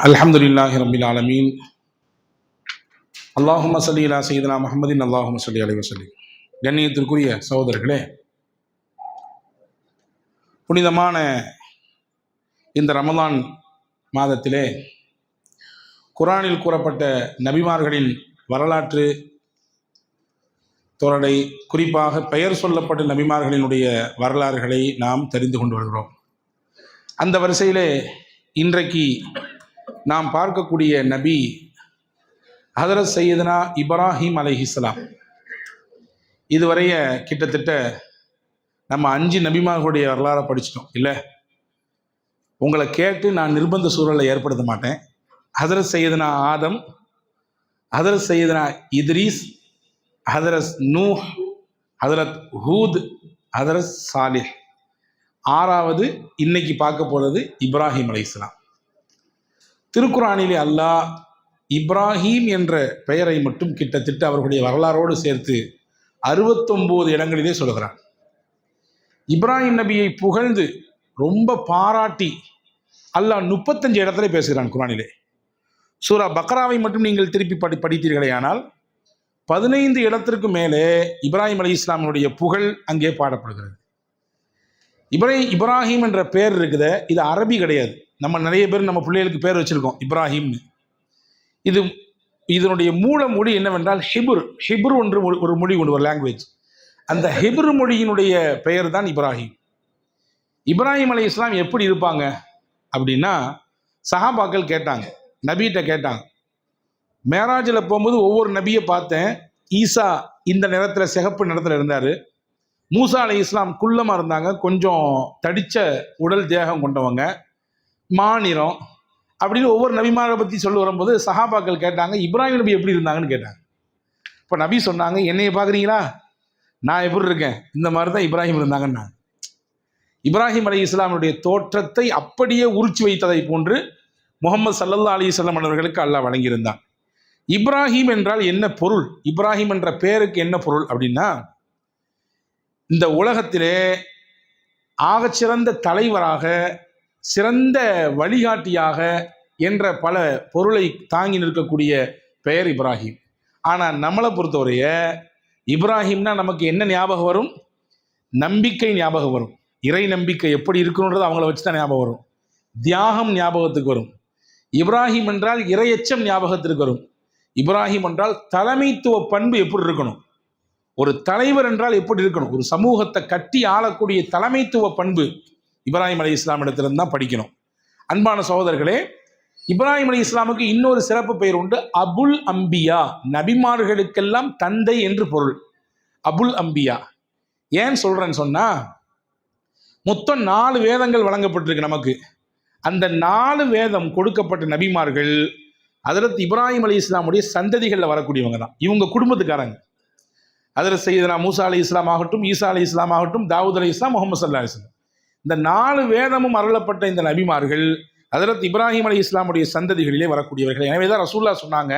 அல்ஹம்துலில்லாஹி ரப்பில் ஆலமீன். அல்லாஹும்ம ஸல்லி அலா சய்யிதினா முஹம்மதின் அல்லாஹும்ம ஸல்லி அலைஹி வஸல்லம். கண்ணியத்திற்குரிய சகோதரர்களே, புனிதமான இந்த ரமலான் மாதத்திலே குர்ஆனில் கூறப்பட்ட நபிமார்களின் வரலாற்று தொடரை, குறிப்பாக பெயர் சொல்லப்பட்ட நபிமார்களினுடைய வரலாறுகளை நாம் தெரிந்து கொண்டு வருகிறோம். அந்த வரிசையிலே இன்றைக்கு நாம் பார்க்கக்கூடிய நபி ஹதரத் சையதுனா இப்ராஹிம் அலைஹிஸ்ஸலாம். இதுவரைய கிட்டத்தட்ட நம்ம 5 நபிமார்களுடைய வரலாறை படிச்சிட்டோம் இல்லை? உங்களை கேட்டு நான் நிர்பந்த சூழலை ஏற்படுத்த மாட்டேன். ஹதரத் சையதுனா ஆதம், ஹதரத் சையதுனா இத்ரீஸ், ஹதரத் நூஹ், ஹதரத் ஹூத், ஹதரத் சாலிஹ். 6வது இன்னைக்கு பார்க்க போகிறது இப்ராஹிம் அலைஹிஸ்ஸலாம். திருக்குர்ஆனிலே அல்லாஹ் இப்ராஹிம் என்ற பெயரை மட்டும் கிட்டத்தட்ட அவர்களுடைய வரலாறோடு சேர்த்து 69 இடங்களிலே சொல்கிறான். இப்ராஹிம் நபியை புகழ்ந்து ரொம்ப பாராட்டி அல்லாஹ் 35 இடத்துல பேசுகிறான் குர்ஆனிலே. சூரா பக்ராவை மட்டும் நீங்கள் திருப்பி படித்தீர்களே ஆனால் 15 இடத்திற்கு மேலே இப்ராஹிம் அலைஹிஸ்ஸலாமுடைய புகழ் அங்கே பாடப்படுகிறது. இப்ராஹிம் என்ற பேர் இருக்குத, இது அரபி கிடையாது. நம்ம நிறைய பேர் நம்ம பிள்ளைகளுக்கு பேர் வச்சிருக்கோம் இப்ராஹிம்னு. இதனுடைய மூல மொழி என்னவென்றால் ஹிப்ரு ஒன்று ஒரு மொழி கொண்டு, ஒரு லாங்குவேஜ். அந்த ஹிப்ரு மொழியினுடைய பெயர் தான் இப்ராஹிம். இப்ராஹிம் அலைஹிஸ்ஸலாம் எப்படி இருப்பாங்க அப்படின்னா, சஹாபாக்கள் கேட்டாங்க, நபிகிட்ட கேட்டாங்க. மேராஜில் போகும்போது ஒவ்வொரு நபியை பார்த்தேன். ஈசா இந்த நிறத்தில், சிகப்பு நிறத்தில் இருந்தார். மூசா அலைஹிஸ்ஸலாம் குள்ளமாக இருந்தாங்க, கொஞ்சம் தடித்த உடல் தேகம் கொண்டவங்க, மாநிறம் அப்படின்னு ஒவ்வொரு நபிமாரை பற்றி சொல்ல வரும்போது சஹாபாக்கள் கேட்டாங்க, இப்ராஹிம் நபி எப்படி இருந்தாங்கன்னு கேட்டாங்க. இப்போ நபி சொன்னாங்க, என்னைய பார்க்குறீங்களா, நான் எப்படி இருக்கேன், இந்த மாதிரி தான் இப்ராஹிம் இருந்தாங்கன்னாங்க. இப்ராஹிம் அலைஹிஸ்ஸலாமுடைய தோற்றத்தை அப்படியே உரிச்சு வைத்ததை போன்று முஹம்மது ஸல்லல்லாஹு அலைஹி வஸல்லம் அவர்களுக்கு அல்லாஹ் வழங்கியிருந்தான். இப்ராஹிம் என்றால் என்ன பொருள், இப்ராஹிம் என்ற பெயருக்கு என்ன பொருள் அப்படின்னா, இந்த உலகத்திலே ஆகச்சிறந்த தலைவராக, சிறந்த வழிகாட்டியாக என்ற பல பொருளை தாங்கி நிற்கக்கூடிய பெயர் இப்ராஹிம். ஆனால் நம்மளை பொறுத்தவரைய இப்ராஹிம்னா நமக்கு என்ன ஞாபகம் வரும்? நம்பிக்கை ஞாபகம் வரும். இறை நம்பிக்கை எப்படி இருக்கணுன்றது அவங்கள வச்சு தான் ஞாபகம் வரும். தியாகம் ஞாபகத்துக்கு வரும். இப்ராஹிம் என்றால் இறையச்சம் ஞாபகத்திற்கு வரும். இப்ராஹிம் என்றால் தலைமைத்துவ பண்பு எப்படி இருக்கணும், ஒரு தலைவர் என்றால் எப்படி இருக்கணும், ஒரு சமூகத்தை கட்டி ஆளக்கூடிய தலைமைத்துவ பண்பு இப்ராஹிம் அலைஹிஸ்ஸலாம் இடத்திலிருந்து தான் படிக்கணும். அன்பான சகோதரர்களே, இப்ராஹிம் அலைஹிஸ்ஸலாமுக்கு இன்னொரு சிறப்பு பெயர் உண்டு, அபுல் அம்பியா. நபிமார்களுக்கெல்லாம் தந்தை என்று பொருள். அபுல் அம்பியா ஏன் சொல்றேன்னு சொன்னா, மொத்தம் 4 வேதங்கள் வழங்கப்பட்டிருக்கு நமக்கு. அந்த 4 வேதம் கொடுக்கப்பட்ட நபிமார்கள் ஹதரத் இப்ராஹிம் அலைஹிஸ்ஸலாமுடைய சந்ததிகளில் வரக்கூடியவங்க தான். இவங்க குடும்பத்துக்காரங்க. ஹதரத் சையதுனா மூசா அலைஹிஸ்ஸலாம் ஆகட்டும், ஈசா அலைஹிஸ்ஸலாம் ஆகட்டும், தாவூத் அலைஹிஸ்ஸலாம், முஹம்மது ஸல்லல்லாஹு அலைஹி வஸல்லம், இந்த 4 வேதமும் அருளப்பட்ட இந்த நபிமார்கள் ஹதரத் இப்ராஹிம் அலைஹிஸ்ஸலாமுடைய சந்ததிகளிலே வரக்கூடியவர்கள். எனவே தான் ரசூலுல்லாஹ் சொன்னாங்க,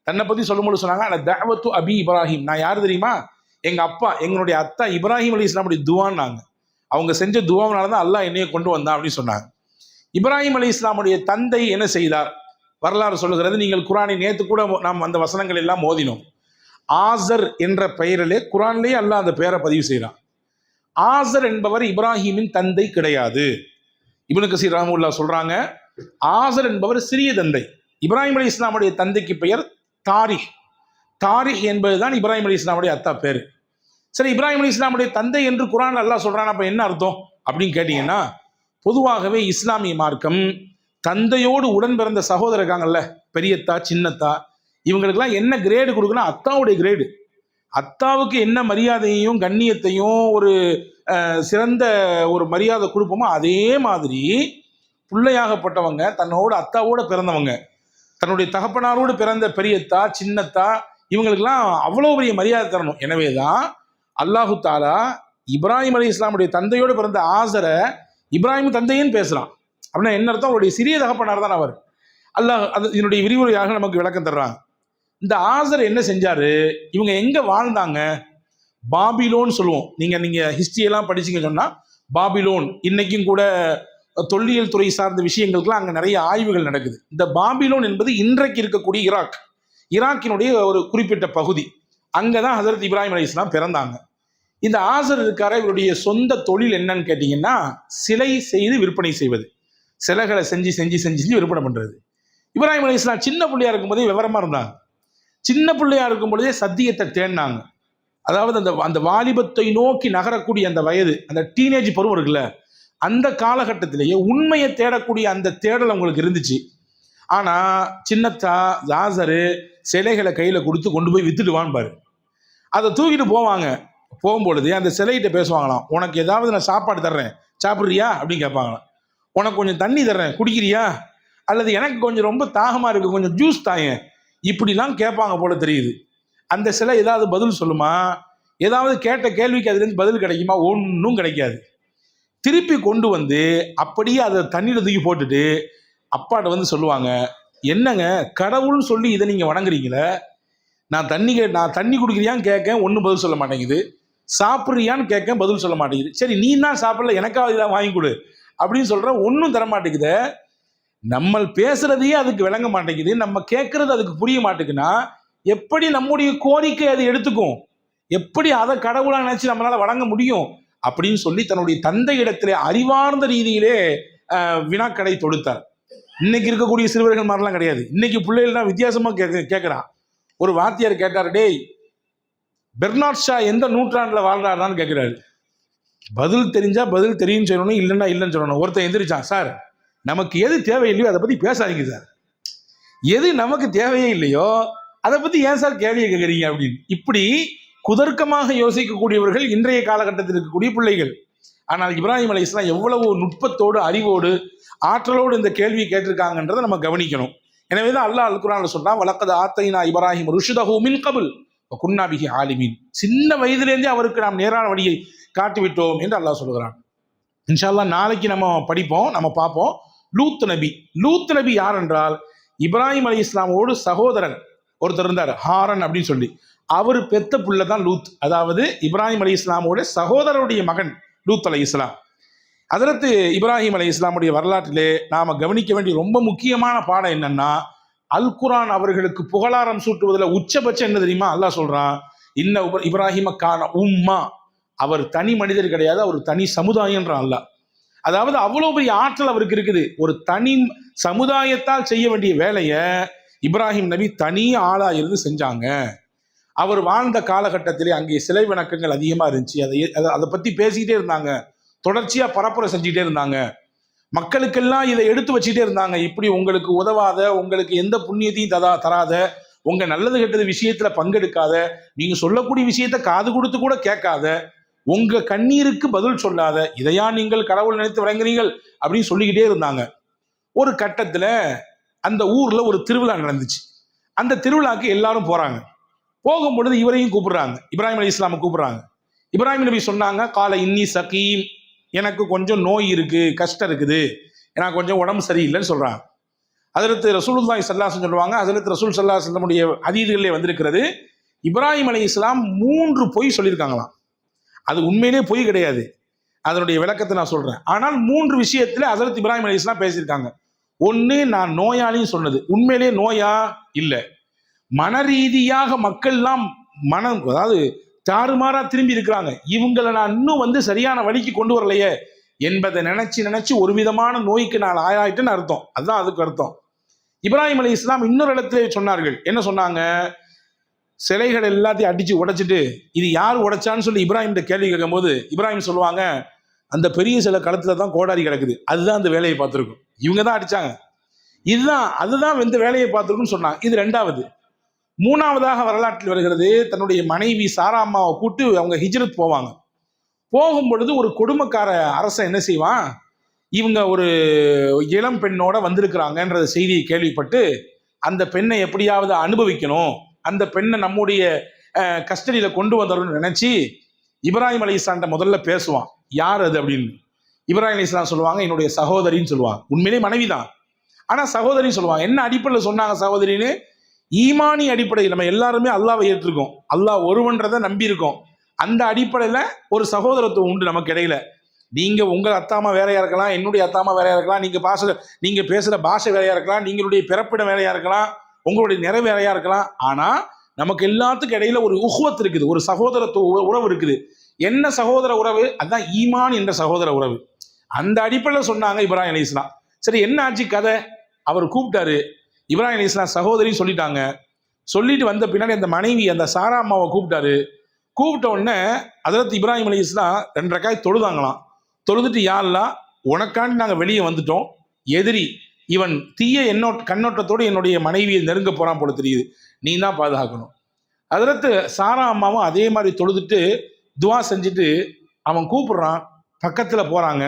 தன்னை பற்றி சொல்லும்போது சொன்னாங்க, அன தஅவத்து அபி இப்ராஹிம், நான் யார் தெரியுமா, எங்க அப்பா, எங்களுடைய அத்தா இப்ராஹிம் அலைஹிஸ்ஸலாமுடைய துவான்னாங்க. அவங்க செஞ்ச துவாவினால தான் அல்லாஹ் என்னைய கொண்டு வந்தான் அப்படின்னு சொன்னாங்க. இப்ராஹிம் அலைஹிஸ்ஸலாமுடைய தந்தை என்ன செய்தார், வரலாறு சொல்லுகிறது. நீங்கள் குர்ஆனை நேற்று கூட நாம் அந்த வசனங்கள் எல்லாம் ஓதினோம். ஆசர் என்ற பெயரிலே குர்ஆனிலே அல்லாஹ் அந்த பெயரை பதிவு செய்கிறான். ஆசர் என்பவர் இப்ராஹிமின் தந்தை கிடையாது. இப்னு கஸீர் ரஹ்மத்துல்லாஹ் சொல்றாங்க, ஆசர் என்பவர் சிறிய தந்தை. இப்ராஹிம் அலைஹிஸ்ஸலாமுடைய தந்தைக்கு பெயர் தாரிக். தாரிக் என்பதுதான் இப்ராஹிம் அலைஹிஸ்ஸலாமுடைய அத்தா பேர். சரி, இப்ராஹிம் அலைஹிஸ்ஸலாமுடைய தந்தை என்று குர்ஆன் அல்லாஹ் சொல்றான், அப்ப என்ன அர்த்தம் அப்படின்னு கேட்டீங்கன்னா, பொதுவாகவே இஸ்லாமிய மார்க்கம் தந்தையோடு உடன் பிறந்த சகோதரர் இருக்காங்கல்ல, பெரியத்தா சின்னத்தா, இவங்களுக்கெல்லாம் என்ன கிரேடு கொடுக்குன்னா அத்தாவுடைய கிரேடு. அத்தாவுக்கு என்ன மரியாதையையும் கண்ணியத்தையும் ஒரு சிறந்த ஒரு மரியாதை கொடுப்போமோ அதே மாதிரி பிள்ளையாகப்பட்டவங்க, தன்னோட அத்தாவோட பிறந்தவங்க, தன்னுடைய தகப்பனாரோடு பிறந்த பெரியத்தா சின்னத்தா, இவங்களுக்கெல்லாம் அவ்வளோ பெரிய மரியாதை தரணும். எனவே தான் அல்லாஹு தாலா இப்ராஹிம் அலைஹிஸ்ஸலாமுடைய தந்தையோடு பிறந்த ஆசரை இப்ராஹிம் தந்தைன்னு பேசுகிறான். அப்படின்னா என்ன அர்த்தம், அவருடைய சிறிய தகப்பனார் தான் அவர். அல்லாஹ் அது இதனுடைய விரிவுரையாக நமக்கு விளக்கம் தர்றாங்க. இந்த ஆசர் என்ன செஞ்சாரு, இவங்க எங்க வாழ்ந்தாங்க, பாபிலோன் சொல்லுவோம். நீங்க ஹிஸ்டரியெல்லாம் படிச்சிங்க சொன்னா பாபிலோன் இன்னைக்கும் கூட தொல்லியல் துறை சார்ந்த விஷயங்களுக்குலாம் அங்கே நிறைய ஆய்வுகள் நடக்குது. இந்த பாபிலோன் என்பது இன்றைக்கு இருக்கக்கூடிய ஈராக்கினுடைய ஒரு குறிப்பிட்ட பகுதி. அங்கே தான் ஹசரத் இப்ராஹிம் அலைஹிஸ்ஸலாம் பிறந்தாங்க. இந்த ஆசர் இருக்கார, இவருடைய சொந்த தொழில் என்னன்னு கேட்டிங்கன்னா சிலை செய்து விற்பனை செய்வது, சிலைகளை செஞ்சு செஞ்சு செஞ்சு செஞ்சு விற்பனை பண்ணுறது. இப்ராஹிம் அலைஹிஸ்ஸலாம் சின்ன பிள்ளையா இருக்கும்போதே விவரமாக இருந்தாங்க. சின்ன பிள்ளையா இருக்கும் பொழுதே சத்தியத்தை தேடினாங்க. அதாவது அந்த வாலிபத்தை நோக்கி நகரக்கூடிய அந்த வயது, அந்த டீனேஜ் பருவம் இருக்குல்ல, அந்த காலகட்டத்திலேயே உண்மையை தேடக்கூடிய அந்த தேடல் அவங்களுக்கு இருந்துச்சு. ஆனால் சின்னத்தா ஜாசரு சிலைகளை கையில் கொடுத்து கொண்டு போய் வித்துடுவான்னு பாரு. அதை தூக்கிட்டு போவாங்க. போகும்பொழுது அந்த சிலைகிட்ட பேசுவாங்களாம், உனக்கு ஏதாவது நான் சாப்பாடு தர்றேன் சாப்பிட்றியா அப்படின்னு கேட்பாங்களாம். உனக்கு கொஞ்சம் தண்ணி தர்றேன் குடிக்கிறியா, அல்லது எனக்கு கொஞ்சம் ரொம்ப தாகமாக இருக்குது கொஞ்சம் ஜூஸ் தாயேன், இப்படிலாம் கேட்பாங்க போல தெரியுது. அந்த சிலை ஏதாவது பதில் சொல்லுமா? ஏதாவது கேட்ட கேள்விக்கு அதுலேருந்து பதில் கிடைக்குமா? ஒன்றும் கிடைக்காது. திருப்பி கொண்டு வந்து அப்படியே அதை தண்ணியில் தூக்கி போட்டுட்டு அப்பாட்ட வந்து சொல்லுவாங்க, என்னங்க கடவுள்னு சொல்லி இதை நீங்கள் வணங்குறீங்களே, நான் தண்ணி குடிக்கிறியான்னு கேட்க ஒன்றும் பதில் சொல்ல மாட்டேங்குது, சாப்பிட்றியான்னு கேட்க பதில் சொல்ல மாட்டேங்குது, சரி நீ தான் சாப்பிடல எனக்காவது இதாக வாங்கி கொடு அப்படின்னு சொல்கிறேன், ஒன்றும் தர மாட்டேங்குது. நம்ம பேசுறதையே அதுக்கு விளங்க மாட்டேங்குது, நம்ம கேட்கறது அதுக்கு புரிய மாட்டேங்குன்னா எப்படி நம்முடைய கோரிக்கை அது எடுத்துக்கும்? எப்படி அதை கடவுளாக நினைச்சு நம்மளால வழங்க முடியும் அப்படின்னு சொல்லி தன்னுடைய தந்தை இடத்திலே அறிவார்ந்த ரீதியிலே வினாக்கடை தொடுத்தார். இன்னைக்கு இருக்கக்கூடிய சிறுவர்கள் மாதிரிலாம் கிடையாது. இன்னைக்கு பிள்ளைகள்லாம் வித்தியாசமா கேட்கிறான். ஒரு வாத்தியார் கேட்டார், டேய் பெர்னார்ட் ஷா எந்த நூற்றாண்டுல வாழ்றாருன்னு கேட்கிறாரு. பதில் தெரிஞ்சா பதில் தெரியும் சொல்லணும், இல்லைன்னா இல்லைன்னு சொல்லணும். ஒருத்தன் எந்திரிச்சான், சார் நமக்கு எது தேவையில்லையோ அதை பத்தி பேசாதீங்க சார், எது நமக்கு தேவையே இல்லையோ அதை பத்தி ஏன் சார் கேள்வியை கேட்குறீங்க அப்படின்னு. இப்படி குதர்க்கமாக யோசிக்கக்கூடியவர்கள் இன்றைய காலகட்டத்தில் இருக்கக்கூடிய பிள்ளைகள். ஆனால் இப்ராஹிம் அலைஹிஸ்ஸலாம் எவ்வளவு நுட்பத்தோடு அறிவோடு ஆற்றலோடு இந்த கேள்வியை கேட்டிருக்காங்கன்றதை நம்ம கவனிக்கணும். எனவே தான் அல்லாஹ் அல் குர்ஆன்ல சொல்றான், வலக்கத் ஆத்தைனா இப்ராஹிம் ருஷ்தஹு மின் கபில் வ குன்னா பிஹி ஆலிமீன். சின்ன வயதிலேருந்தே அவருக்கு நாம் நேரான வழியை காட்டிவிட்டோம் என்று அல்லாஹ் சொல்கிறான். இன்ஷா அல்லாஹ் நாளைக்கு நம்ம படிப்போம், நம்ம பார்ப்போம். லூத் நபி யார் என்றால் இப்ராஹிம் அலைஹிஸ்ஸலாமோடு சகோதரன் ஒருத்தர் இருந்தார், ஹாரன் அப்படின்னு சொல்லி, அவர் பெத்த புள்ள தான் லூத். அதாவது இப்ராஹிம் அலைஹிஸ்ஸலாமோட சகோதரருடைய மகன் லூத் அலைஹிஸ்ஸலாம். ஹஜ்ரத் இப்ராஹிம் அலைஹிஸ்ஸலாமுடைய வரலாற்றிலே நாம கவனிக்க வேண்டிய ரொம்ப முக்கியமான பாடம் என்னன்னா, அல் குர்ஆன் அவர்களுக்கு புகழாரம் சூட்டுவதில் உச்சபட்சம் என்ன தெரியுமா? அல்லாஹ் சொல்றான், இன்ன இப்ராஹிம கான உம்மா, அவர் தனி மனிதர் கிடையாது, அவர் தனி சமுதாயம்ன்றான் அல்லாஹ். அதாவது அவ்வளவு பெரிய ஆற்றல் அவருக்கு இருக்குது. ஒரு தனி சமுதாயத்தால் செய்ய வேண்டிய வேலையை இப்ராஹிம் நபி தனி ஆளா இருந்து செஞ்சாங்க. அவர் வாழ்ந்த காலகட்டத்திலே அங்கே சிலை வணக்கங்கள் அதிகமா இருந்துச்சு. அதை பத்தி பேசிக்கிட்டே இருந்தாங்க, தொடர்ச்சியா பரப்புரை செஞ்சுட்டே இருந்தாங்க, மக்களுக்கெல்லாம் இதை எடுத்து வச்சுட்டே இருந்தாங்க. இப்படி உங்களுக்கு உதவாத, உங்களுக்கு எந்த புண்ணியத்தையும் தராத, உங்க நல்லது கெட்டது விஷயத்துல பங்கெடுக்காத, நீங்க சொல்லக்கூடிய விஷயத்த காது கொடுத்து கூட கேட்காத, உங்க கண்ணீருக்கு பதில் சொல்லாத, இதையா நீங்கள் கடவுள் நினைத்து வழங்குறீங்கள் அப்படின்னு சொல்லிக்கிட்டே இருந்தாங்க. ஒரு கட்டத்துல அந்த ஊர்ல ஒரு திருவிழா நடந்துச்சு. அந்த திருவிழாக்கு எல்லாரும் போறாங்க. போகும் பொழுது இவரையும் கூப்பிடுறாங்க, இப்ராஹிம் அலைஹிஸ்ஸலாமை கூப்பிடுறாங்க. இப்ராஹிம் நபி சொன்னாங்க, கால இன்னி சகீம், எனக்கு கொஞ்சம் நோய் இருக்கு, கஷ்டம் இருக்குது, எனக்கு கொஞ்சம் உடம்பு சரியில்லைன்னு சொல்றாங்க. ஹஜ்ரத் ரசூலுல்லாஹி ஸல்லல்லாஹு அலைஹி வஸல்லம் சொல்லுவாங்க, ஹஜ்ரத் ரசூல் ஸல்லல்லாஹு அலைஹி வஸல்லமுடைய ஹதீஸ்களிலே வந்திருக்கிறது, இப்ராஹிம் அலைஹிஸ்ஸலாம் 3 பொய் சொல்லியிருக்காங்களாம். அது உண்மையிலே பொய் கிடையாது, அதனுடைய விளக்கத்தை நான் சொல்றேன். ஆனால் 3 விஷயத்துல ஹஜ்ரத் இப்ராஹிம் அலைஹிஸ்ஸலாம் பேசியிருக்காங்க. ஒன்று, நான் நோயாளின்னு சொன்னது உண்மையிலே நோயா இல்லை, மன ரீதியாக மக்கள்லாம் அதாவது தாறுமாறா திரும்பி இருக்கிறாங்க, இவங்களை நான் இன்னும் சரியான வழிக்கு கொண்டு வரலையே என்பதை நினைச்சு ஒரு விதமான நோய்க்கு நான் ஆளாயிட்டேன்னு அர்த்தம். அதுதான் அதுக்கு அர்த்தம். இப்ராஹிம் அலைஹிஸ்ஸலாம் இன்னொரு இடத்துல சொன்னார்கள், என்ன சொன்னாங்க? சிலைகள் எல்லாத்தையும் அடிச்சு உடைச்சிட்டு இது யார் உடைச்சான்னு சொல்லி இப்ராஹிம் கேள்வி கேட்கும் போது இப்ராஹிம் சொல்லுவாங்க, அந்த பெரிய சில களத்துல தான் கோடாரி கிடக்குது, அதுதான் அந்த வேலையை பார்த்துருக்கும், இவங்க தான் அடிச்சாங்க, அதுதான் இந்த வேலையை பார்த்துருக்குன்னு சொன்னாங்க. இது 2வது. 3வதாக வரலாற்றில் வருகிறது, தன்னுடைய மனைவி சாரா அம்மாவை கூட்டு அவங்க ஹிஜ்ரத் போவாங்க. போகும் பொழுது ஒரு கொடுமைக்கார அரசன் என்ன செய்வான், இவங்க ஒரு இளம் பெண்ணோட வந்திருக்கிறாங்கன்ற செய்தியை கேள்விப்பட்டு அந்த பெண்ணை எப்படியாவது அனுபவிக்கணும், அந்த பெண்ணை நம்முடைய கஸ்டடியில கொண்டு வந்தோம்னு நினைச்சு இப்ராஹிம் அலைஹிஸ்ஸலாம் முதல்ல பேசுவான், யார் அது அப்படின்னு. இப்ராஹிம் அலைஹிஸ்ஸலாம் சொல்லுவாங்க, என்னுடைய சகோதரின்னு சொல்லுவாங்க. உண்மையிலே மனைவி தான், ஆனா சகோதரின்னு சொல்லுவாங்க. என்ன அடிப்படையில் சொன்னாங்க சகோதரின்னு? ஈமானி அடிப்படையில். நம்ம எல்லாருமே அல்லாஹ்வை ஏற்றிருக்கோம், அல்லாஹ் ஒருவன்றதை நம்பி இருக்கோம், அந்த அடிப்படையில் ஒரு சகோதரத்துவம் உண்டு நமக்கு இடையில. நீங்க உங்கள் அத்தாமா வேறையா இருக்கலாம், என்னுடைய அத்தாமா வேறையா இருக்கலாம், நீங்க பேசுற பாஷை வேறையா இருக்கலாம், நீங்களுடைய பிறப்பிடம் வேறையா இருக்கலாம், உங்களுடைய நிறை வேறையா இருக்கலாம். ஆனா நமக்கு எல்லாத்துக்கும் இடையில ஒரு உஹ்வத் இருக்குது, ஒரு சகோதரத்துவ உறவு இருக்குது. என்ன சகோதர உறவு? அதுதான் ஈமான் என்ற சகோதர உறவு. அந்த அடிப்படையில் சொன்னாங்க இப்ராஹிம் அலைஹிஸ்ஸலாம். சரி, என்ன ஆச்சு கதை? அவர் கூப்பிட்டாரு, இப்ராஹிம் அலைஹிஸ்ஸலாம் சகோதரின்னு சொல்லிட்டாங்க. சொல்லிட்டு வந்த பின்னாடி அந்த மனைவி அந்த சாரா அம்மாவை கூப்பிட்டாரு. கூப்பிட்ட உடனே ஹஜ்ரத் இப்ராஹிம் அலைஹிஸ்ஸலாம் 2 ரக்காத் தொழுதாங்களாம். தொழுதுட்டு, யா அல்லாஹ், உனக்காண்டி நாங்கள் வெளியே வந்துட்டோம். எதிரி இவன் தீய கண்ணோட்டத்தோடு என்னுடைய மனைவியை நெருங்க போறான் போல தெரியுது, நீ தான் பாதுகாக்கணும். ஹஜ்ரத் சாரா அம்மாவும் அதே மாதிரி தொழுதுட்டு துவா செஞ்சுட்டு அவன் கூப்பிடுறான், பக்கத்தில் போறாங்க.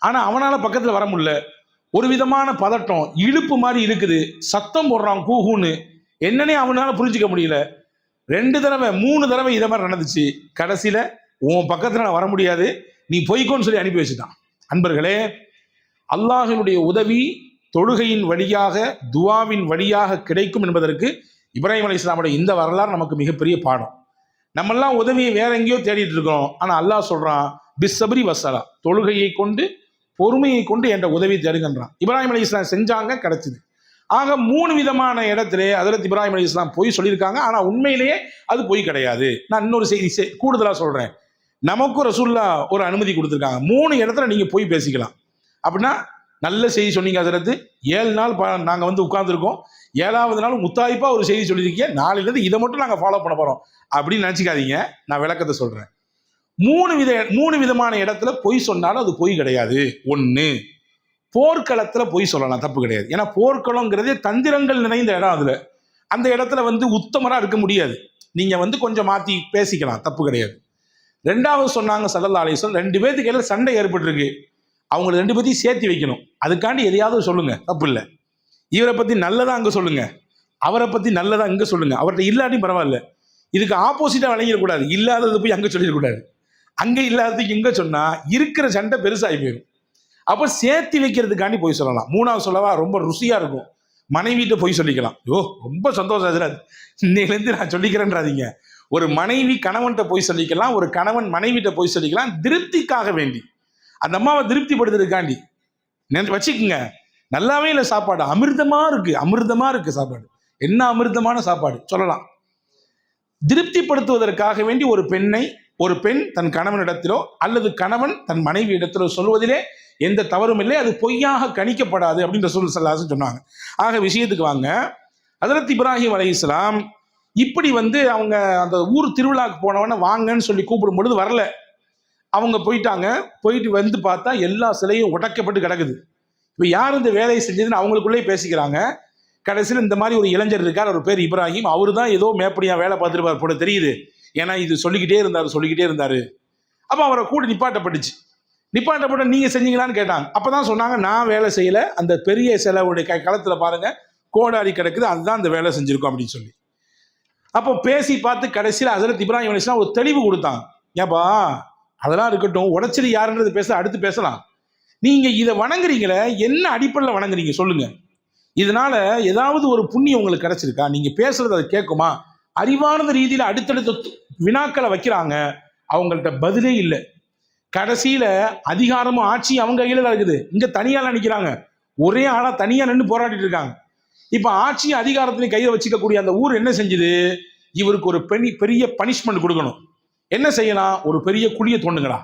ஆனா அவனால பக்கத்தில் வர முடியல. ஒரு விதமான பதட்டம், இழுப்பு மாதிரி இருக்குது. சத்தம் போடுறான் கூஹுன்னு. என்னன்னே அவனால புரிஞ்சுக்க முடியல. 2 தடவை 3 தடவை இதை மாதிரி நடந்துச்சு. கடைசியில உன் பக்கத்துல நான் வர முடியாது, நீ பொய்க்கோன்னு சொல்லி அனுப்பி வச்சுட்டான். அன்பர்களே, அல்லாஹினுடைய உதவி தொழுகையின் வழியாக, துவாவின் வழியாக கிடைக்கும் என்பதற்கு இப்ராஹிம் அலைஹிஸ்ஸலாமுடைய இந்த வரலாறு நமக்கு மிகப்பெரிய பாடம். நம்மெல்லாம் உதவியை வேற எங்கேயோ தேடிட்டு இருக்கோம். ஆனா அல்லாஹ் சொல்றான், பிஸ்ஸப்ரி வஸ்ஸலா, தொழுகையை கொண்டு பொறுமையை கொண்டு என்ற உதவி தேடுகின்றான். இப்ராஹிம் அலைஹிஸ்ஸலாம் செஞ்சாங்க, கிடைச்சது. ஆக 3 விதமான இடத்துல ஹஜ்ரத் இப்ராஹிம் அலைஹிஸ்ஸலாம் பொய் சொல்லியிருக்காங்க. ஆனா உண்மையிலேயே அது பொய் கிடையாது. நான் இன்னொரு செய்தி கூடுதலா சொல்றேன். நமக்கும் ரசூலுல்லாஹ் ஒரு அனுமதி கொடுத்துருக்காங்க. 3 இடத்துல நீங்க பொய் பேசிக்கலாம். அப்படின்னா, நல்ல செய்தி சொன்னீங்க ஹஜ்ரத், 7 நாள் நாங்க வந்து உட்கார்ந்துருக்கோம், 7வது நாள் முத்தாய்ப்பா ஒரு செய்தி சொல்லியிருக்கீங்க, நாளையிலிருந்து இதை மட்டும் நாங்க ஃபாலோ பண்ண போறோம் அப்படின்னு நினைச்சுக்காதீங்க. நான் விளக்கத்தை சொல்றேன். 3 விதமான இடத்துல பொய் சொன்னாலும் அது பொய் கிடையாது. 1, போர்க்களத்துல பொய் சொல்லலாம், தப்பு கிடையாது. ஏன்னா போர்க்களங்கிறதே தந்திரங்கள் நிறைந்த இடம். அதுல அந்த இடத்துல வந்து உத்தமரா இருக்க முடியாது. நீங்க வந்து கொஞ்சம் மாத்தி பேசிக்கலாம், தப்பு கிடையாது. 2வது சொன்னாங்க ஸல்லல்லாஹு அலைஹி வஸல்லம், 2 பேத்துக்கு இடையில சண்டை ஏற்பட்டிருக்கு, அவங்க 2 பேத்தையும் சேர்த்து வைக்கணும். அதுக்காண்டி எதையாவது சொல்லுங்க, தப்பு இல்லை. இவரை பத்தி நல்லதா அங்க சொல்லுங்க, அவரை பத்தி நல்லதா இங்க சொல்லுங்க. அவர்கிட்ட இல்லாட்டி பரவாயில்ல. இதுக்கு ஆப்போசிட்டா விளங்கிடக்கூடாது. இல்லாதது போய் அங்க சொல்லிடக்கூடாது. அங்க இல்லாததுக்கு இங்க சொன்னா இருக்கிற சண்டை பெருசாகி போயிடும். அப்போ சேர்த்து வைக்கிறதுக்காண்டி போய் சொல்லலாம். 3வது சொல்லவா, ரொம்ப ருசியா இருக்கும், மனைவிட்ட போய் சொல்லிக்கலாம். ஓ, ரொம்ப சந்தோஷம் ஹஜ்ரத், இன்னையிலேருந்து நான் சொல்லிக்கிறேன்றாதீங்க. ஒரு மனைவி கணவன்கிட்ட போய் சொல்லிக்கலாம், ஒரு கணவன் மனைவிட்ட போய் சொல்லிக்கலாம், திருப்திக்காக வேண்டி, அந்த அம்மாவை திருப்திப்படுத்துறதுக்காண்டி வச்சுக்குங்க. நல்லாவே இல்லை சாப்பாடு, அமிர்தமா இருக்கு சாப்பாடு. என்ன அமிர்தமான சாப்பாடு சொல்லலாம். திருப்திப்படுத்துவதற்காக வேண்டி ஒரு பெண் தன் கணவனிடத்திலோ அல்லது கணவன் தன் மனைவி இடத்திலோ சொல்வதிலே எந்த தவறும் இல்லை, அது பொய்யாக கணிக்கப்படாது அப்படின்னு ரசூல் ஸல்லல்லாஹு அலைஹி வஸல்லம் சொன்னாங்க. ஆக விஷயத்துக்கு வாங்க. ஹஜ்ரத் இப்ராஹிம் அலைஹிஸ்ஸலாம் இப்படி வந்து அவங்க அந்த ஊர் திருவிழாவுக்கு போனவன வாங்கன்னு சொல்லி கூப்பிடும் பொழுது வரல. அவங்க போயிட்டாங்க. போயிட்டு வந்து பார்த்தா எல்லா சிலையும் உடைக்கப்பட்டு கிடக்குது. இப்போ யார் இந்த வேலையை செஞ்சதுன்னு அவங்களுக்குள்ளே பேசிக்கிறாங்க. கடைசியில் இந்த மாதிரி ஒரு இளைஞர் இருக்கார், அவர் பேர் இப்ராஹிம், அவரு தான் ஏதோ மேப்படியா வேலை பார்த்துருப்பார் போல தெரியுது. ஏன்னா இது சொல்லிக்கிட்டே இருந்தாரு. அப்போ அவரை கூட நிப்பாட்டப்பட்டுச்சு. நிப்பாட்டப்பட்ட நீங்க செஞ்சீங்களான்னு கேட்டாங்க. அப்பதான் சொன்னாங்க, நான் வேலை செய்யல, அந்த பெரிய சிலையுடைய களத்துல பாருங்க கோடாரி கிடக்குது, அதுதான் அந்த வேலை செஞ்சிருக்கோம் அப்படின்னு சொல்லி. அப்போ பேசி பார்த்து கடைசியில் ஹஜ்ரத் இப்ராஹிம் அலைஹிஸ்ஸலாம் ஒரு தெளிவு கொடுத்தாங்க. ஏப்பா, அதெல்லாம் இருக்கட்டும், உடைச்சது யாருன்றது அடுத்து பேசலாம். நீங்க இதை வணங்குறீங்களே, என்ன அடிப்படையில் வணங்குறீங்க சொல்லுங்க. இதனால ஏதாவது ஒரு புண்ணியம் உங்களுக்கு கிடைச்சிருக்கா? நீங்க பேசுறது அதை கேட்குமா? அறிவானத ரீதியில அடுத்தடுத்த வினாக்களை வைக்கிறாங்க. அவங்கள்ட்ட பதிலே இல்லை. கடைசியில அதிகாரமும் ஆட்சியும் அவங்க கையில தான் இருக்குது. இங்க தனியால நினைக்கிறாங்க, ஒரே ஆளா தனியா நின்று போராடிட்டு இருக்காங்க. இப்ப ஆட்சியும் அதிகாரத்திலையும் கையை வச்சுக்கக்கூடிய அந்த ஊர் என்ன செஞ்சுது? இவருக்கு ஒரு பெரிய பனிஷ்மெண்ட் கொடுக்கணும். என்ன செய்யலாம்? ஒரு பெரிய குழியை தோண்டுங்களா,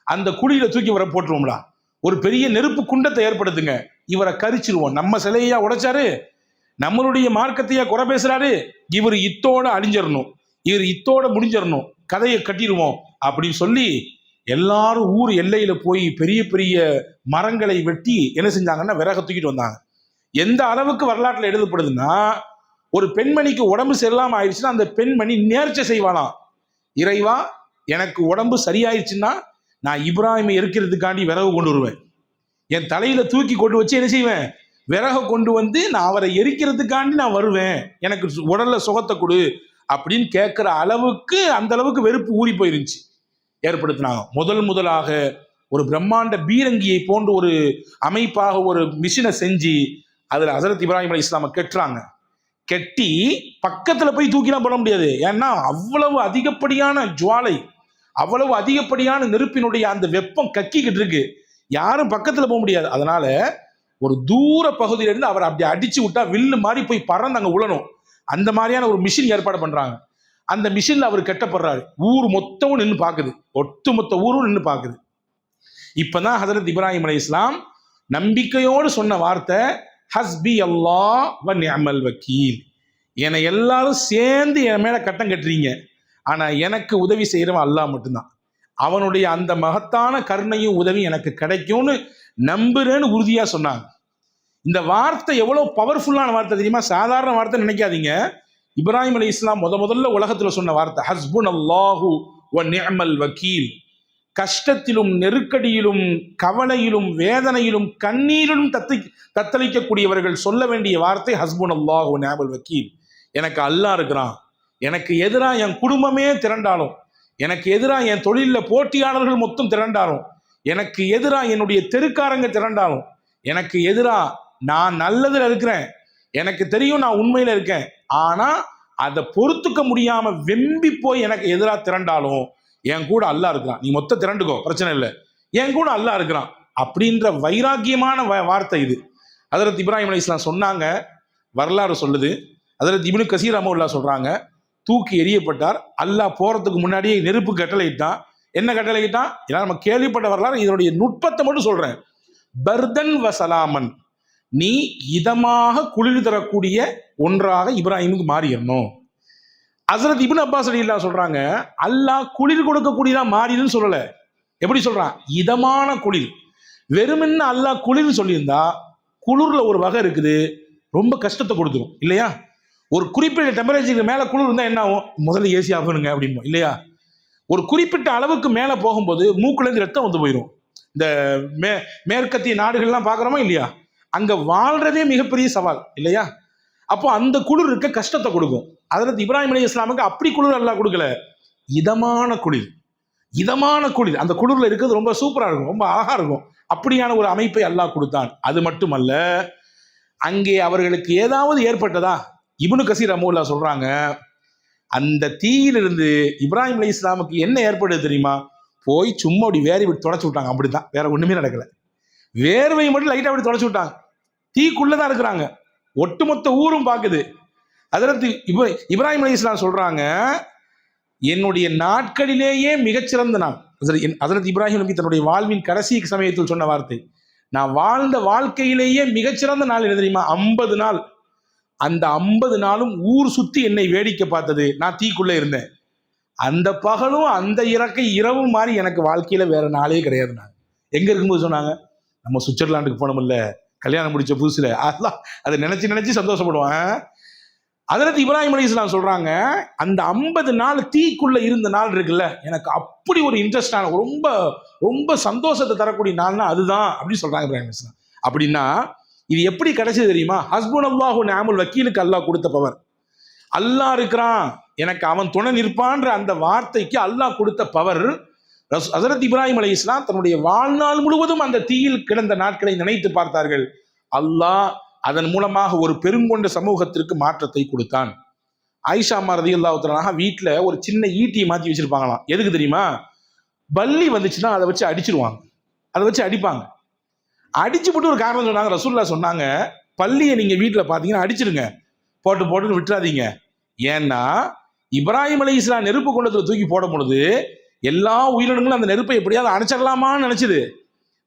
அந்த குழியில தூக்கி வர போட்டுருவோம்டா, ஒரு பெரிய நெருப்பு குண்டத்தை ஏற்படுத்துங்க, இவரை கரிச்சிருவோம். நம்ம சிலையா உடைச்சாரு, நம்மளுடைய மார்க்கத்தையா குறை பேசுறாரு, இவர் இத்தோட அழிஞ்சிடணும், இவர் இத்தோட முடிஞ்சிடணும், கதையை கட்டிடுவோம் அப்படின்னு சொல்லி எல்லாரும் ஊர் எல்லையில போய் பெரிய பெரிய மரங்களை வெட்டி என்ன செஞ்சாங்கன்னா விறக தூக்கிட்டு வந்தாங்க. எந்த அளவுக்கு வரலாற்றுல எழுதப்படுதுன்னா, ஒரு பெண்மணிக்கு உடம்பு சரியில்லாம ஆயிடுச்சுன்னா அந்த பெண்மணி நேர்ச்சை செய்வாளாம், இறைவா எனக்கு உடம்பு சரியாயிடுச்சுன்னா நான் இப்ராஹிமை எரிக்கிறதுக்காண்டி விறகு கொண்டு வருவேன், என் தலையில தூக்கி கொண்டு வச்சு என்ன செய்வேன், விறக கொண்டு வந்து நான் அவரை எரிக்கிறதுக்காண்டி நான் வருவேன், எனக்கு உடல்ல சுகத்தை கொடு அப்படின்னு கேட்கிற அளவுக்கு, அந்த அளவுக்கு வெறுப்பு ஊறி போயிருந்துச்சு. ஏற்படுத்தினாங்க. முதலாக ஒரு பிரம்மாண்ட பீரங்கியை போன்ற ஒரு அமைப்பாக ஒரு மிஷினை செஞ்சு அதுல ஹஜ்ரத் இப்ராஹிம் அலைஹிஸ்ஸலாமை கெட்டுறாங்க. கெட்டி பக்கத்துல போய் தூக்கிலாம் போட முடியாது, ஏன்னா அவ்வளவு அதிகப்படியான ஜுவாலை, அவ்வளவு அதிகப்படியான நெருப்பினுடைய அந்த வெப்பம் கக்கிக்கிட்டு இருக்கு, யாரும் பக்கத்துல போக முடியாது. அதனால ஒரு தூர பகுதியிலிருந்து அவர் அப்படி அடிச்சு விட்டா வில்லு மாதிரி போய் பறந்து அங்க உழணும். அந்த மாதிரியான ஒரு மிஷின் ஏற்பாடு பண்றாங்க. அந்த மிஷின்ல அவர் கட்டப்படுறாரு. ஊர் மொத்தமும் நின்று பாக்குது, ஒட்டுமொத்த ஊரும் நின்று பாக்குது. இப்பதான் ஹஜரத் இப்ராஹிம் அலைஹிஸ்ஸலாம் நம்பிக்கையோடு சொன்ன வார்த்தை, ஹஸ்பி அல்லாஹ் வ நிஅமல் வக்கீல். என்னை எல்லாரும் சேர்ந்து என் மேல கட்டம் கட்டுறீங்க, ஆனா எனக்கு உதவி செய்யறவன் அல்லாஹ் மட்டும்தான். அவனுடைய அந்த மகத்தான கருணையும் உதவி எனக்கு கிடைக்கும்னு நம்புறேன்னு உறுதியா சொன்னாங்க. இந்த வார்த்தை எவ்வளவு பவர்ஃபுல்லான வார்த்தை தெரியுமா? சாதாரண வார்த்தை நினைக்காதீங்க. இப்ராஹிம் அலைஹிஸ்ஸலாம் முதல்ல உலகத்துல சொன்ன வார்த்தை ஹஸ்புன் அல்லாஹு வ நிஅமல் வக்கீல். கஷ்டத்திலும் நெருக்கடியிலும் கவலையிலும் வேதனையிலும் கண்ணீரிலும் தத்தளிக்கக்கூடியவர்கள் சொல்ல வேண்டிய வார்த்தை ஹஸ்புன் அல்லாஹு வ நிஅமல் வக்கீல். எனக்கு அல்லாஹ் இருக்கிறான், எனக்கு எதிராக என் குடும்பமே திரண்டாலும், எனக்கு எதிராக என் தொழிலில் போட்டியாளர்கள் மொத்தம் திரண்டாலும், எனக்கு எதிராக என்னுடைய தெருக்காரங்க திரண்டாலும், எனக்கு எதிராக நான் நல்லதுல இருக்கிறேன், எனக்கு தெரியும் நான் உண்மையில இருக்கேன், ஆனா அதை பொறுத்துக்க முடியாம வெம்பி போய் எனக்கு எதிராக திரண்டாலும் என் கூட அல்லாஹ் இருக்கிறான். நீ மொத்த திரண்டுக்கோ, பிரச்சனை இல்லை, என் கூட அல்லாஹ் இருக்கிறான் அப்படின்ற வைராக்கியமான வார்த்தை இது. ஹஜரத் இப்ராஹிம் அலைஹிஸ்ஸலாம் சொன்னாங்க. வரலாறு சொல்லுது, ஹஜரத் இப்னு கசீர் ரஹ்மத்துல்லாஹி சொல்றாங்க, தூக்கி எறியப்பட்டார். அல்லாஹ் போறதுக்கு முன்னாடியே நெருப்பு கட்டளையிட்டான். என்ன கட்டளையிட்டான்? ஏன்னா நம்ம கேள்விப்பட்ட வரலாறு, இதனுடைய நுட்பத்தை மட்டும் சொல்றேன். பர்தன் வ சலாமன், நீ இதமாக குளிர் தரக்கூடிய ஒன்றாக இப்ராஹிமுக்கு மாறிடணும். ஹஜரத் இப்னு அப்பாஸ் ரலியல்லாஹு சொல்றாங்க, அல்லாஹ் குளிர் கொடுக்கக்கூடியதா மாறிடுன்னு சொல்லல. எப்படி சொல்றான்? இதமான குளிர். வெறுமென்னு அல்லாஹ் குளிர்னு சொல்லியிருந்தா, குளிர்ல ஒரு வகை இருக்குது, ரொம்ப கஷ்டத்தை கொடுத்துரும் இல்லையா? ஒரு குறிப்பிட்ட டெம்பரேச்சருக்கு மேல குளிர் இருந்தா என்ன ஆகும்? முதல்ல ஏசி ஆஃப் பண்ணுங்க அப்படின்போம் இல்லையா? ஒரு குறிப்பிட்ட அளவுக்கு மேல போகும்போது மூக்குல இருந்து ரத்தம் வந்து போயிடும். இந்த மேற்கத்திய நாடுகள்லாம் பாக்குறோமா இல்லையா? அங்க வாழ்றதே மிகப்பெரிய சவால் இல்லையா? அப்போ அந்த குளிர் இருக்க கஷ்டத்தை கொடுக்கும். ஹஜரத் இப்ராஹிம் அலைஹிஸ்ஸலாமுக்கு அப்படி குளிர் அல்லாஹ் கொடுக்கல, இதமான குளிர். இதமான குளிர், அந்த குளிர்ல இருக்கிறது ரொம்ப சூப்பரா இருக்கும், ரொம்ப அழகா இருக்கும். அப்படியான ஒரு அமைப்பை அல்லாஹ் கொடுத்தான். அது மட்டுமல்ல, அங்கே அவர்களுக்கு ஏதாவது ஏற்பட்டதா? இப்னு கசீர் ரஹ்மத்துல்லாஹி சொல்றாங்க, அந்த தீயிலிருந்து இப்ராஹிம் அலைஹிஸ்ஸலாமுக்கு என்ன ஏற்படுது தெரியுமா? போய் சும்மா அப்படி வேர்வை விட்டு தொடச்சு விட்டாங்க. அப்படிதான், வேற ஒண்ணுமே நடக்கல. வேர்வை மட்டும் லைட்டா அப்படி தொடச்சு விட்டாங்க. தீக்குள்ளதான் இருக்கிறாங்க, ஒட்டுமொத்த ஊரும் பாக்குது. ஹஜரத் இப்ராஹிம் அலைஹிஸ்ஸலாம் சொல்றாங்க, என்னுடைய நாட்களிலேயே மிகச்சிறந்த நாள். ஹஜரத் இப்ராஹிம் நபி தன்னுடைய வாழ்வின் கடைசி சமயத்தில் சொன்ன வார்த்தை, நான் வாழ்ந்த வாழ்க்கையிலேயே மிகச்சிறந்த நாள் என்ன தெரியுமா? 50 நாள். அந்த 50 நாளும் ஊர் சுத்தி என்னை வேடிக்கை பார்த்தது, நான் தீக்குள்ள இருந்தேன். அந்த பகலும் அந்த இரவும் மாதிரி எனக்கு வாழ்க்கையில வேற நாளே கிடையாது. நான் எங்க இருக்கும்போது சொன்னாங்க, நம்ம சுவிட்சர்லாந்துக்கு போனோம்ல கல்யாணம் முடிச்ச புதுசுல, அதெல்லாம் அதை நினைச்சு சந்தோஷப்படுவான். ஹஜரத் இப்ராஹிம் அலைஹிஸ்ஸலாம் சொல்றாங்க, அந்த 50 நாள் தீக்குள்ள இருந்த நாள் இருக்குல்ல, எனக்கு அப்படி ஒரு இன்ட்ரெஸ்டான ரொம்ப ரொம்ப சந்தோஷத்தை தரக்கூடிய நாள்னா அதுதான் அப்படின்னு சொல்றாங்க இப்ராஹிம் அலைஹிஸ்ஸலாம். அப்படின்னா இது எப்படி கிடைச்சது தெரியுமா? ஹஸ்புனல்லாஹு நிஅமல் வக்கீலுக்கு அல்லாஹ் கொடுத்த பவர். அல்லாஹ் இருக்கிறான், எனக்கு அவன் துணை நிற்பான்ற அந்த வார்த்தைக்கு அல்லாஹ் கொடுத்த பவர். ஹஜரத் இப்ராஹிம் அலைஹிஸ்ஸலாம் தன்னுடைய வாழ்நாள் முழுவதும் அந்த தீயில் கிடந்த நாட்களை நினைத்து பார்த்தார்கள். அல்லாஹ் அதன் மூலமாக ஒரு பெருங்கொண்ட சமூகத்திற்கு மாற்றத்தை கொடுத்தான். ஆயிஷா அம்மா ரலியல்லாஹு தஆலா வீட்டுல ஒரு சின்ன ஈட்டியை மாற்றி வச்சிருப்பாங்களாம். எதுக்கு தெரியுமா? பல்லி வந்துச்சுன்னா அதை வச்சு அடிச்சிருவாங்க, அதை வச்சு அடிப்பாங்க. அடிச்சு போட்டு ஒரு காரணம் சொன்னாங்க. ரசூலுல்லாஹ் சொன்னாங்க, பல்லியை நீங்க வீட்டுல பாத்தீங்கன்னா அடிச்சிருங்க, போட்டுன்னு விட்டுறாதீங்க. ஏன்னா இப்ராஹிம் அலைஹிஸ்ஸலாம் நெருப்பு கொண்டத்துல தூக்கி போடும் பொழுது எல்லா உயிரினங்களும் அந்த நெருப்பை எப்படியாவது அணைச்சிடலாமான்னு நினைச்சது.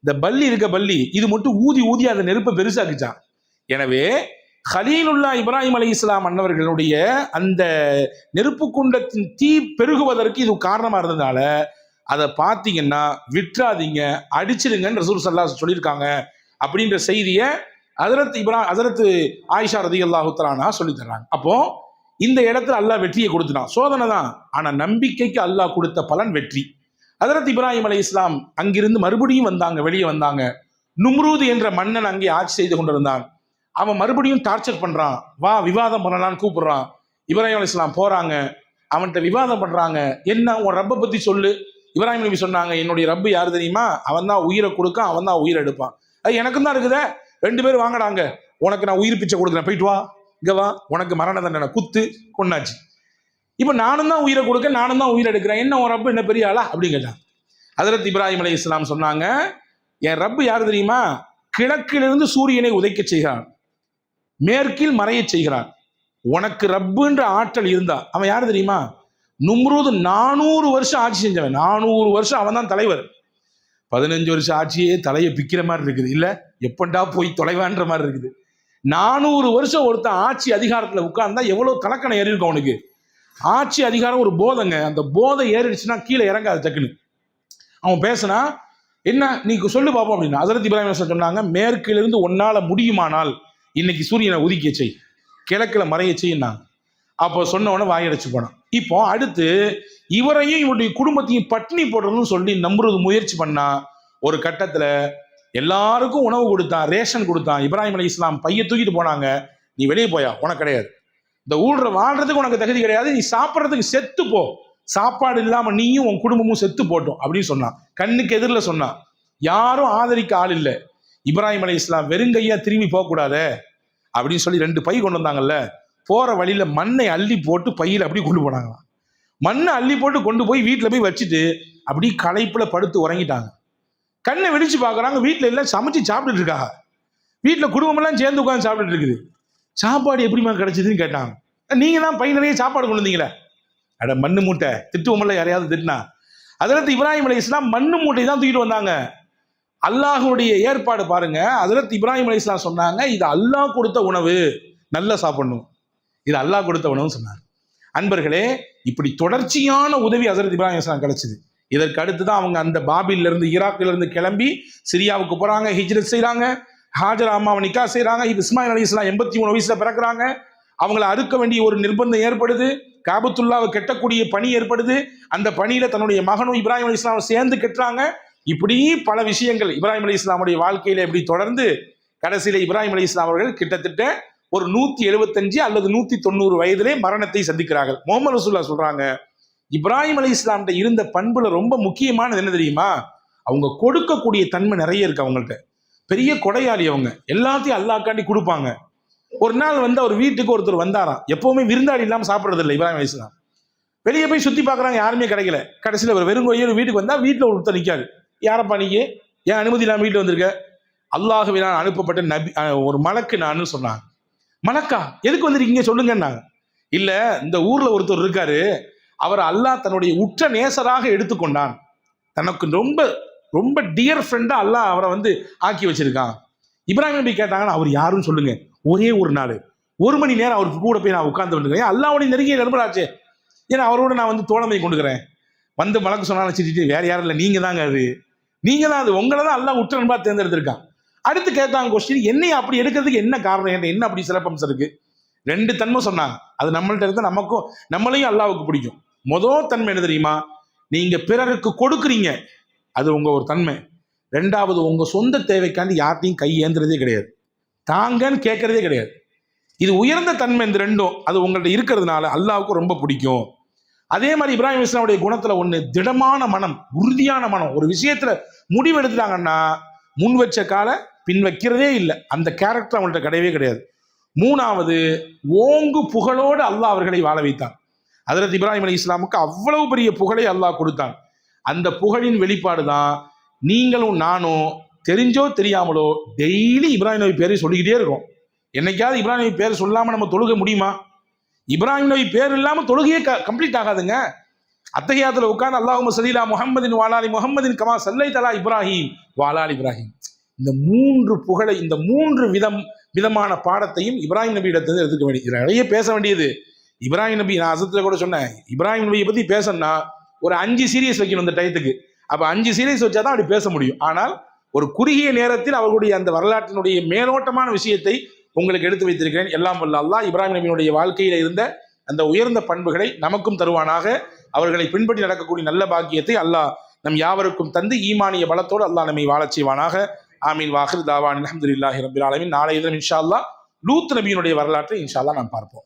இந்த பல்லி பல்லி இது மட்டும் ஊதி அந்த நெருப்பை பெருசாக்குச்சான். எனவே கலீலுல்லாஹ் இப்ராஹிம் அலைஹிஸ்ஸலாம் அன்னவர்களுடைய அந்த நெருப்பு குண்டத்தின் தீ பெருகுவதற்கு இது காரணமா இருந்ததுனால அதை பார்த்தீங்கன்னா விட்டுறாதீங்க, அடிச்சிருங்கன்னு ரசூல் ஸல்லல்லாஹு அலைஹி வஸல்லம் சொல்லியிருக்காங்க அப்படின்ற செய்தியை ஹஜரத் ஆயிஷா ரலியல்லாஹு தஆலா சொல்லி தர்றாங்க. அப்போ இந்த இடத்துல அல்லாஹ் வெற்றியை கொடுத்துட்டான். சோதனை தான், ஆனா நம்பிக்கைக்கு அல்லாஹ் கொடுத்த பலன் வெற்றி. ஹஜரத் இப்ராஹிம் அலைஹிஸ்ஸலாம் அங்கிருந்து மறுபடியும் வந்தாங்க, வெளியே வந்தாங்க. நும்ரூத் என்ற மன்னன் அங்கே ஆட்சி செய்து கொண்டிருந்தான். அவன் மறுபடியும் டார்ச்சர் பண்றான், வா விவாதம் பண்ணலான்னு கூப்பிடுறான். இப்ராஹிம் அலைஹிஸ்ஸலாம் போறாங்க, அவன்கிட்ட விவாதம் பண்றாங்க. என்ன உன் ரப்பை பத்தி சொல்லு. இப்ராஹிம் நபி சொன்னாங்க, என்னுடைய ரப்பு யாரு தெரியுமா? அவன் தான் உயிரை கொடுக்கான், அவன் தான் உயிரை எடுப்பான். அது எனக்கும் தான் இருக்குதே, 2 பேரும் வாங்கடாங்க, உனக்கு நான் உயிர் பிச்சை கொடுக்குறேன், போயிட்டு வா, இங்க வா, உனக்கு மரண தண்டனை, குத்து கொண்டாச்சு. இப்ப நானும் தான் உயிரை கொடுக்க, நானும் தான் உயிரை எடுக்கிறேன், என்ன உன் ரப்பு என்ன பெரிய ஆளா அப்படின்னு கேட்டாங்க. ஹஜ்ரத் இப்ராஹிம் அலைஹிஸ்ஸலாம் சொன்னாங்க, என் ரப்பு யார் தெரியுமா? கிழக்கிலிருந்து சூரியனை உதைக்க செய்கிறான், மேற்கில் மறைய செய்கிறான். உனக்கு ரப்புன்ற ஆற்றல் இருந்தா அவன் யாரு தெரியுமா? நும்ரூது 400 வருஷம் ஆட்சி செஞ்சவன். 400 வருஷம் அவன் தான் தலைவர். 15 வருஷம் ஆட்சியே தலையை பிக்கிற மாதிரி இருக்குது, இல்ல எப்பண்டா போய் தொலைவான்ற மாதிரி இருக்குது. 400 வருஷம் ஒருத்தன் ஆட்சி அதிகாரத்துல உட்கார்ந்தா எவ்வளவு தலக்கணம் ஏறி இருக்கும் அவனுக்கு. ஆட்சி அதிகாரம் ஒரு போதைங்க, அந்த போதை ஏறிடுச்சுன்னா கீழே இறங்காது டக்குன்னு. அவன் பேசினா என்ன நீ சொல்லு பார்ப்போம் அப்படின்னா, ஹஜ்ரத் இப்ராஹிம் சொன்னாங்க, மேற்கிலிருந்து ஒன்னால முடியுமானால் இன்னைக்கு சூரியனை உதிக்க செய், கிழக்கில் மறைய செய்யினாங்க. அப்போ சொன்னவன வாயடைச்சு போனான். இப்போ அடுத்து இவரையும் இவருடைய குடும்பத்தையும் பட்டினி போடுறதுன்னு சொல்லி நம்புறது முயற்சி பண்ணா, ஒரு கட்டத்துல எல்லாருக்கும் உணவு கொடுத்தான், ரேஷன் கொடுத்தான். இப்ராஹிம் அலைஹிஸ்ஸலாம் பைய தூக்கிட்டு போனாங்க, நீ வெளியே போயா, உனக்கு கிடையாது, இந்த ஊர்ல வாழ்றதுக்கு உனக்கு தகுதி கிடையாது, நீ சாப்பிட்றதுக்கு செத்து போ, சாப்பாடு இல்லாம நீயும் உன் குடும்பமும் செத்து போட்டோம் அப்படின்னு சொன்னான். கண்ணுக்கு எதிரில் சொன்னான். யாரும் ஆதரிக்க ஆள் இல்லை. இப்ராஹிம் அலைஹிஸ்ஸலாம் வெறுங்கையா திரும்பி போகக்கூடாது அப்படின்னு சொல்லி 2 பை கொண்டு வந்தாங்கல்ல, போற வழியில மண்ணை அள்ளி போட்டு பையில அப்படி கொண்டு போனாங்களாம். மண்ணை அள்ளி போட்டு கொண்டு போய் வீட்டில் போய் வச்சுட்டு அப்படி களைப்புல படுத்து உறங்கிட்டாங்க. கண்ணை வெடிச்சு பார்க்குறாங்க, வீட்டில் எல்லாம் சமைச்சு சாப்பிட்டுட்டு இருக்காங்க. வீட்டில் குடும்பமெல்லாம் சேர்ந்து உட்காந்து சாப்பிட்டுட்டு இருக்குது. சாப்பாடு எப்படிமா கிடைச்சதுன்னு கேட்டாங்க. நீங்க தான் பை நிறைய சாப்பாடு கொண்டு வந்தீங்களே. அட மண்ணு மூட்டை, திட்டுவோம்ல யாரையாவது திட்டினா. ஹஜ்ரத் இப்ராஹிம் அலைஹிஸ்ஸலாம் மண்ணு மூட்டை தான் தூக்கிட்டு வந்தாங்க. அல்லாஹ்வுடைய ஏற்பாடு பாருங்க. ஹஜ்ரத் இப்ராஹிம் அலைஹிஸ்ஸலாம் சொன்னாங்க, இது அல்லாஹ் கொடுத்த உணவு, நல்லா சாப்பிடணும், இது அல்லாஹ் கொடுத்த உணவுன்னு சொன்னார். அன்பர்களே, இப்படி தொடர்ச்சியான உதவி ஹஜ்ரத் இப்ராஹிம் அலைஹிஸ்ஸலாம் கிடைச்சது. இதற்கு அடுத்து தான் அவங்க அந்த பாபில்ல இருந்து ஈராக்ல இருந்து கிளம்பி சிரியாவுக்கு போறாங்க, ஹிஜ்ரத் செய்றாங்க, ஹாஜர் அம்மாவை நிக்கா செய்றாங்க. இஸ்மாயில் அலைஹிஸ்ஸலாம் 83 வயசுல பிறக்கிறாங்க. அவங்களை அறுக்க வேண்டிய ஒரு நிர்பந்தம் ஏற்படுது. காபத்துல்லாவை கெட்டக்கூடிய பணி ஏற்படுது. அந்த பணியில தன்னுடைய மகனும் இப்ராஹிம் அலைஹிஸ்ஸலாம் சேர்ந்து கெட்டுறாங்க. இப்படி பல விஷயங்கள் இப்ராஹிம் அலைஹிஸ்ஸலாமுடைய வாழ்க்கையில எப்படி தொடர்ந்து கடைசியில இப்ராஹிம் அலைஹிஸ்ஸலாம் அவர்கள் கிட்டத்தட்ட ஒரு 175 அல்லது 190 வயதிலே மரணத்தை சந்திக்கிறார்கள். முஹம்மது ரசூலுல்லாஹ் சொல்றாங்க, இப்ராஹிம் அலைஹிஸ்ஸலாம் இருந்த பண்புல ரொம்ப முக்கியமானது என்ன தெரியுமா? அவங்க கொடுக்கக்கூடிய தன்மை நிறைய இருக்கு அவங்கள்ட்ட. பெரிய கொடையாளி அவங்க, எல்லாத்தையும் அல்லாஹ்காண்டி கொடுப்பாங்க. ஒரு நாள் வந்து அவர் வீட்டுக்கு ஒருத்தர் வந்தாராம். எப்பவுமே விருந்தாளி இல்லாமல் சாப்பிட்றது இல்லை இப்ராஹிம் அலைஹிஸ்ஸலாம். வெளியே போய் சுத்தி பார்க்குறாங்க, யாருமே கிடைக்கல. கடைசியில் ஒரு வெறுங்கோயில் வீட்டுக்கு வந்தா வீட்டில் ஒருத்தர் நிற்காரு. யாரப்பா நீங்க, ஏன் அனுமதி இல்லாமல் வீட்டில் வந்திருக்க? அல்லாஹ்வினால் அனுப்பப்பட்ட நபி, ஒரு மலக்கு நான் சொன்னாங்க. மலக்கா, எதுக்கு வந்திருக்கீங்க சொல்லுங்கன்னாங்க. இல்ல, இந்த ஊர்ல ஒருத்தர் இருக்காரு, அவர் அல்லாஹ் தன்னுடைய உற்ற நேசராக எடுத்துக்கொண்டான், தனக்கு ரொம்ப ரொம்ப டியர் ஃப்ரெண்டா அல்லாஹ் அவரை வந்து ஆக்கி வச்சிருக்கான். இப்ராஹிம் நபி கேட்டாங்கன்னா, அவர் யாருன்னு சொல்லுங்க. ஒரே ஒரு நாள் 1 மணி நேரம் அவருக்கு கூட போய் நான் உட்கார்ந்து வந்துருக்கேன். அல்லாஹ்வுடைய நெருங்கிய நண்பராச்சே, ஏன்னா அவரோட நான் வந்து தோழமை கொண்டுக்கிறேன். வந்து மலக்கு சொன்னாலும் சிரிச்சிட்டு, வேற யாரும் இல்லை, நீங்க தாங்க அது, நீங்க தான் அது, உங்களை தான் அல்லாஹ் உற்ற நண்பா தேர்ந்தெடுத்திருக்கான். அடுத்து கேட்டாங்க கொஸ்டின், என்னைய அப்படி எடுக்கிறதுக்கு என்ன காரணம், என்ன அப்படி சிறப்பம்சம் இருக்கு? 2 தன்மை சொன்னாங்க. அது நம்மள்ட்ட இருந்தால் நமக்கும் நம்மளையும் அல்லாஹ்வுக்கு பிடிக்கும். முதல் தன்மை என்ன தெரியுமா? நீங்க பிறருக்கு கொடுக்குறீங்க, அது உங்க ஒரு தன்மை. 2வது, உங்க சொந்த தேவைக்காண்டி யார்ட்டையும் கை ஏந்துறதே கிடையாது, தாங்கன்னு கேட்கறதே கிடையாது. இது உயர்ந்த தன்மை. இந்த 2ம் அது உங்கள்ட்ட இருக்கிறதுனால அல்லாஹ்வுக்கு ரொம்ப பிடிக்கும். அதே மாதிரி இப்ராஹிம் அலைஹிஸ்ஸலாமுடைய குணத்துல ஒண்ணு, திடமான மனம், உறுதியான மனம். ஒரு விஷயத்துல முடிவு எடுத்துட்டாங்கன்னா முன் வச்ச கால பின் வைக்கிறதே இல்லை. அந்த கேரக்டர் அவங்கள்ட்ட கிடையவே கிடையாது. 3வது, ஓங்கு புகழோடு அல்லாஹ் அவர்களை வாழ வைத்தான். ஹஜ்ரத் இப்ராஹிம் அலைஹிஸ்ஸலாமுக்கு அவ்வளவு பெரிய புகழை அல்லாஹ் கொடுத்தான். அந்த புகழின் வெளிப்பாடு தான் நீங்களும் நானும் தெரிஞ்சோ தெரியாமலோ டெய்லி இப்ராஹிம் நபி பேரை சொல்லிக்கிட்டே இருக்கோம். என்னைக்காவது இப்ராஹிம் நபி பேர் சொல்லாம நம்ம தொழுக முடியுமா? இப்ராஹிம் நபி பேர் இல்லாம தொழுகையே கம்ப்ளீட் ஆகாதுங்க. அத்தஹியாத்துல உட்கார்ந்து அல்லாஹும்ம ஸல்லி அலா முஹம்மதின் வ அலா ஆலி முஹம்மதின் கமா ஸல்லைத அலா இப்ராஹிம் வ அலா ஆலி இப்ராஹிம். இந்த 3 புகழை, இந்த 3 விதமான பாடத்தையும் இப்ராஹிம் நபி இடத்துல எடுத்துக்க வேண்டியது, நிறைய பேச வேண்டியது. இப்ராஹிம் நபி, நான் அசத்துல கூட சொன்னேன், இப்ராஹிம் நபியை பத்தி பேசணும்னா ஒரு 5 சீரியஸ் வைக்கணும் இந்த டயத்துக்கு. அப்ப 5 சீரியஸ் வச்சாதான் அப்படி பேச முடியும். ஆனால் ஒரு குறுகிய நேரத்தில் அவர்களுடைய அந்த வரலாற்றினுடைய மேலோட்டமான விஷயத்தை உங்களுக்கு எடுத்து வைத்திருக்கிறேன். எல்லாம் வல்ல அல்லாஹ் இப்ராஹிம் நபியினுடைய வாழ்க்கையில இருந்த அந்த உயர்ந்த பண்புகளை நமக்கும் தருவானாக. அவர்களை பின்பற்றி நடக்கக்கூடிய நல்ல பாக்கியத்தை அல்லாஹ் நம் யாவருக்கும் தந்து ஈமானிய பலத்தோடு அல்லாஹ் நம்மை வாழச் செய்வானாக. ஆமீன். வாஹிர் தாவான் அல்ஹம்துலில்லாஹி ரப்பில் ஆலமீன். நாளைய தினம் இன்ஷா அல்லாஹ் லூத் நபியினுடைய வரலாற்றை இன்ஷா அல்லாஹ் நாம் பார்ப்போம்.